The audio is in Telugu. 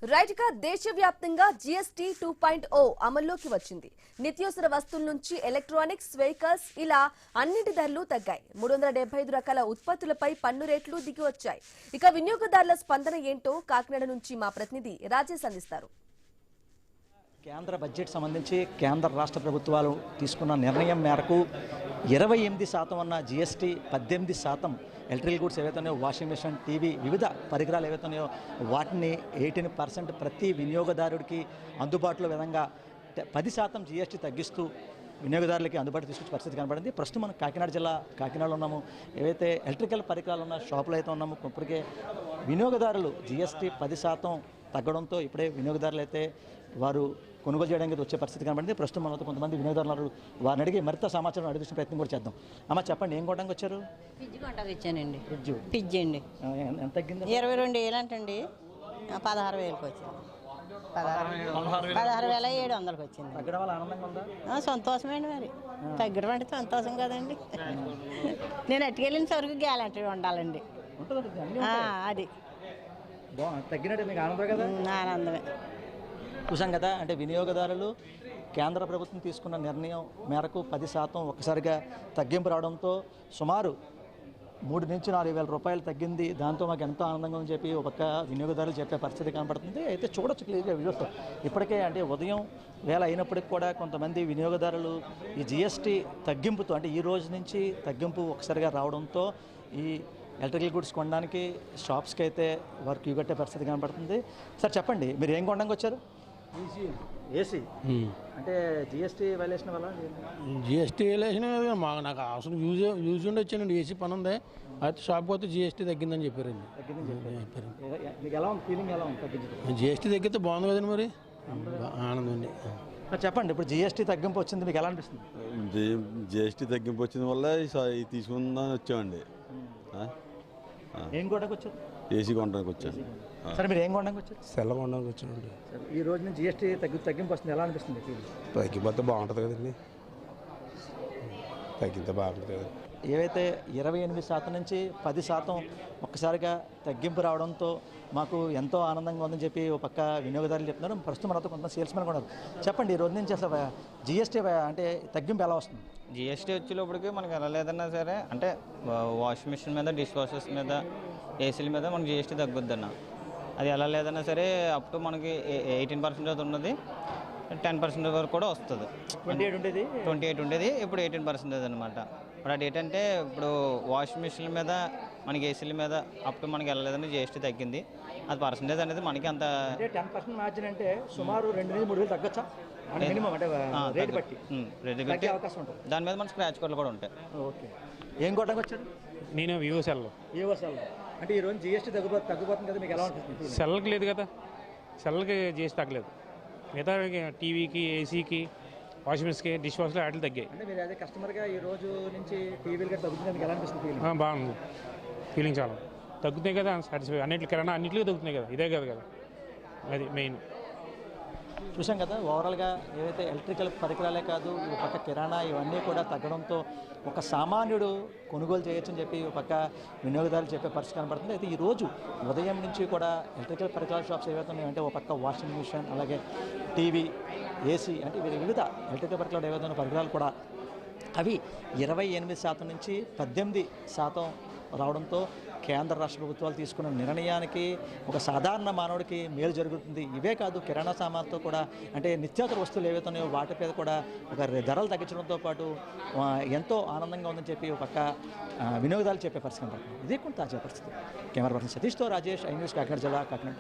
రైట్ గా దేశవ్యాప్తంగా జీఎస్టీ 2.0 అమల్లోకి వచ్చింది. నిత్యావసర వస్తువుల నుంచి ఎలక్ట్రానిక్స్, వెహికల్స్ ఇలా అన్నింటి ధరలు తగ్గాయి. 375 రకాల ఉత్పత్తులపై పన్ను రేట్లు దిగి వచ్చాయి. ఇక వినియోగదారుల స్పందన ఏంటో కాకినాడ నుంచి మా ప్రతినిధి రాజేష్ అందిస్తారు. కేంద్ర బడ్జెట్ సంబంధించి కేంద్ర రాష్ట్ర ప్రభుత్వాలు తీసుకున్న నిర్ణయం మేరకు 28% అన్న జీఎస్టీ 18% ఎలక్ట్రికల్ గూడ్స్ ఏవైతున్నాయో వాషింగ్ మెషిన్, టీవీ, వివిధ పరికరాలు ఏవైతున్నాయో వాటిని 18% ప్రతి వినియోగదారుడికి అందుబాటులో విధంగా 10% జీఎస్టీ తగ్గిస్తూ వినియోగదారులకి అందుబాటులో తీసుకొచ్చే పరిస్థితి కనబడింది. ప్రస్తుతం మనం కాకినాడ జిల్లా కాకినాడలో ఉన్నాము. ఏవైతే ఎలక్ట్రికల్ పరికరాలు ఉన్న షాపులు అయితే ఉన్నాము, ఇప్పటికే వినియోగదారులు జీఎస్టీ 10% తగ్గడంతో ఇప్పుడే వినియోగదారులు అయితే వారు కొనుగోలు చేయడానికి వచ్చే పరిస్థితి కనబడింది. ప్రస్తుతం మనతో కొంతమంది వినియోగదారులు వారిని అడిగి మరింత సమాచారం అడిగిన ప్రయత్నం కూడా చేద్దాం. అమ్మ చెప్పండి, ఏం కొనడానికి వచ్చారు? ఫ్రిడ్జ్ కొనడానికి ఇచ్చానండి. ఫ్రిడ్జ్ అండి ఎంత తగ్గింది? 22,000 అంటండి. 16,000కి వచ్చింది. 16,700కి వచ్చింది. తగ్గడం వల్ల ఆనందంగా ఉందా? సంతోషమేండి. మరి తగ్గడం అంటే సంతోషం కదండి. నేను అట్టుకెళ్ళిన సరుకు గ్యాలంటీ ఉండాలండి. అది తగ్గినట్టు మీకు ఆనందం కదా? ఆనందమే. చూసాం కదా, అంటే వినియోగదారులు కేంద్ర ప్రభుత్వం తీసుకున్న నిర్ణయం మేరకు 10% ఒక్కసారిగా తగ్గింపు రావడంతో సుమారు 3 నుంచి 4,000 రూపాయలు తగ్గింది. దాంతో మాకు ఎంతో ఆనందంగా ఉందని చెప్పి ఒక పక్క వినియోగదారులు చెప్పే పరిస్థితి కనబడుతుంది. అయితే చూడొచ్చు క్లియర్గా వీడియోస్. ఇప్పటికే అంటే ఉదయం వేళ అయినప్పటికీ కూడా కొంతమంది వినియోగదారులు ఈ జీఎస్టీ తగ్గింపుతో అంటే ఈ రోజు నుంచి తగ్గింపు ఒకసారిగా రావడంతో ఈ ఎలక్ట్రికల్ గూడ్స్ కొనడానికి షాప్స్కి అయితే వారు క్యూ కట్టే పరిస్థితి కనబడుతుంది. సార్ చెప్పండి, మీరు ఏం కొనడానికి వచ్చారు? ఏసీ అంటే జీఎస్టీ వైలేషన్ వల్ల? జీఎస్టీ వైలేషన్ నాకు అవసరం యూజ్ ఉండి వచ్చానండి. ఏసీ పని ఉంది, అయితే షాప్ పోతే జీఎస్టీ తగ్గిందని చెప్పారండి. మీకు ఎలా ఉంది ఫీలింగ్? ఎలా ఉంది తగ్గించడం? జీఎస్టీ తగ్గితే బాగుంది కదండి. మరి ఆనందం అండి. చెప్పండి, ఇప్పుడు జీఎస్టీ తగ్గింపు వచ్చింది, మీకు ఎలా అనిపిస్తుంది? జీఎస్టీ తగ్గింపు వచ్చిన వల్ల తీసుకుందామని వచ్చామండి. ఏం కొనడానికి వచ్చారు? ఏసీ కొనడానికి వచ్చాను. సరే, మీరు ఏం కొనడానికి వచ్చారు? సెల్ల కొనడానికి వచ్చానండి. ఈ రోజు నుంచి జీఎస్టీ తగ్గింపు వస్తుంది, ఎలా అనిపిస్తుంది? తగ్గిపోతే బాగుంటుంది కదండి. తగ్గితే బాగుంటుంది కదా. ఏవైతే 28% నుంచి 10% ఒక్కసారిగా తగ్గింపు రావడంతో మాకు ఎంతో ఆనందంగా ఉందని చెప్పి ఒక పక్క వినియోగదారులు చెప్తున్నారు. ప్రస్తుతం మనతో కొంత సేల్స్ మెన్ కూడా ఉన్నారు. చెప్పండి, ఈ రోజు నుంచి అసలు జీఎస్టీ అంటే తగ్గింపు ఎలా వస్తుంది? జీఎస్టీ వచ్చేటప్పటికి మనకి ఎలా లేదన్నా సరే, అంటే వాషింగ్ మిషన్ మీద, డిష్ వాషర్స్ మీద, ఏసీల మీద మనకి జీఎస్టీ తగ్గుద్దన్న. అది ఎలా లేదన్నా సరే అప్ టు మనకి 18% ఉన్నది, 10% వరకు కూడా వస్తుంది. 28 ఉండేది, ఇప్పుడు 18% అనమాట. ఇప్పుడు అది ఏంటంటే ఇప్పుడు వాషింగ్ మిషన్ల మీద, మనకి ఏసీల మీద అప్ టు మనకి వెళ్ళలేదని జీఎస్టీ తగ్గింది. అది పర్సంటేజ్ అనేది మనకి అంత 10% మార్జిన్ అంటే సుమారు 2,000-3,000 తగ్గచ్చా? రేట్ బట్టి దాని మీద మన స్క్రాచ్ కోడ్లు కూడా ఉంటాయి. ఓకే, ఏం కొట్టడానికి వచ్చారు? నేను వివో సెల్ అంటే ఈ రోజు జీఎస్టీ తగ్గిపోతుంది కదా, మీకు ఎలా ఉంటుంది? సెల్కి లేదు కదా, సెల్కి జీఎస్టీ తగ్గలేదు. మిగతా టీవీకి, ఏసీకి, వాషింగ్ మిషన్కి, డిష్ వాష్లో వాటికి తగ్గాయి. అంటే మీరు అదే కస్టమర్గా ఈ రోజు నుంచి టీవీలు కూడా తగ్గుతుంది, మీకు ఎలా అనిపిస్తుంది? బాగుంది ఫీలింగ్, చాలా తగ్గుతున్నాయి కదా, సాటిస్ఫై. అన్నింటికి కిరాణా అన్నింటికి తగ్గుతున్నాయి కదా, ఇదే కదా అది మెయిన్. చూసాం కదా, ఓవరాల్గా ఏవైతే ఎలక్ట్రికల్ పరికరాలే కాదు, ఈ పక్క కిరాణా ఇవన్నీ కూడా తగ్గడంతో ఒక సామాన్యుడు కొనుగోలు చేయొచ్చని చెప్పి ఒక పక్క వినియోగదారులు చెప్పే పరిస్థితి కనబడుతుంది. అయితే ఈరోజు ఉదయం నుంచి కూడా ఎలక్ట్రికల్ పరికరాల షాప్స్ ఏవైతే ఉన్నాయంటే ఒక పక్క వాషింగ్ మిషన్, అలాగే టీవీ, ఏసీ అంటే వివిధ ఎలక్ట్రికల్ పరికరాలు ఏవైతే పరికరాలు కూడా అవి 28% నుంచి 18% రావడంతో కేంద్ర రాష్ట్ర ప్రభుత్వాలు తీసుకున్న నిర్ణయానికి ఒక సాధారణ మానవుడికి మేలు జరుగుతుంది. ఇవే కాదు, కిరాణా సామాన్తో కూడా అంటే నిత్యావసర వస్తువులు ఏవైతే ఉన్నాయో వాటి మీద కూడా ఒక ధరలు తగ్గించడంతో పాటు ఎంతో ఆనందంగా ఉందని చెప్పి ఒక పక్క వినియోగదారులు చెప్పే పరిస్థితి కనబడుతుంది. ఇదే కొంత తాజా పరిస్థితి. కెమెరా పర్సన్ సతీష్తో రాజేష్, ఐ న్యూస్, కాకినాడ జిల్లా, కాకినాడ.